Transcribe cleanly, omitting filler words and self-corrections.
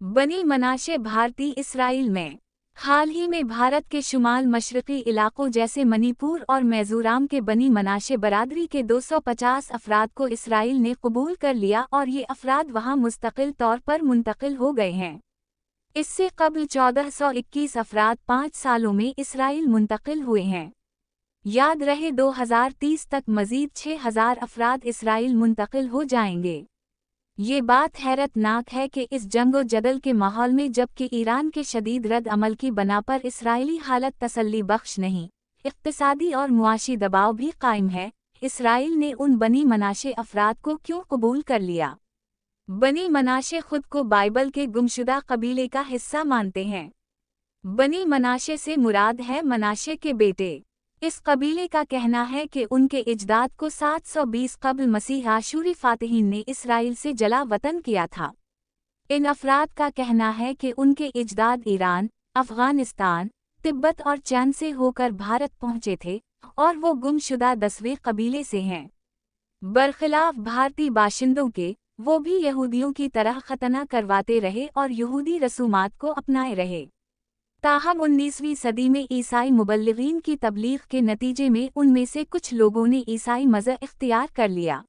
बनी मनाशे भारतीय इसराइल में। हाल ही में भारत के शुमाल मशरक़ी इलाकों जैसे मणिपुर और मिज़ोरम के बनी मनाशे बरादरी के 250 अफराद को इसराइल ने कबूल कर लिया और ये अफराद वहां मुस्तकिल तौर पर मुंतकिल हो गए हैं। इससे कबल 1421 अफराद 5 सालों में इसराइल मुंतकिल हुए हैं। याद रहे 2030 तक मज़ीद 6000 अफराद इसराइल मुंतकिल हो जाएंगे। ये बात हैरतनाक है कि इस जंगो जदल के माहौल में जबकि ईरान के शदीद रद्द अमल की बना पर इसराइली हालत तसल्ली बख्श नहीं, इक़्तिसादी और मुआशी दबाव भी कायम है, इसराइल ने उन बनी मनाशे अफराद को क्यों कबूल कर लिया? बनी मनाशे खुद को बाइबल के गुमशुदा कबीले का हिस्सा मानते हैं। बनी मनाशे से मुराद है मनाशे के बेटे। इस कबीले का कहना है कि उनके इजदाद को 720 कबल मसीह आशूरी फातिहीन ने इसराइल से जला वतन किया था। इन अफराद का कहना है कि उनके इजदाद ईरान, अफ़ग़ानिस्तान, तिब्बत और चीन से होकर भारत पहुँचे थे और वो गुमशुदा 10वें कबीले से हैं। बरखिलाफ भारतीय बाशिंदों के, वो भी यहूदियों की तरह खतना करवाते रहे और यहूदी रसूमात को अपनाए रहे। ताहम 19वीं सदी में ईसाई मुबल्लिगीन की तबलीग के नतीजे में उनमें से कुछ लोगों ने ईसाई मज़हब इख्तियार कर लिया।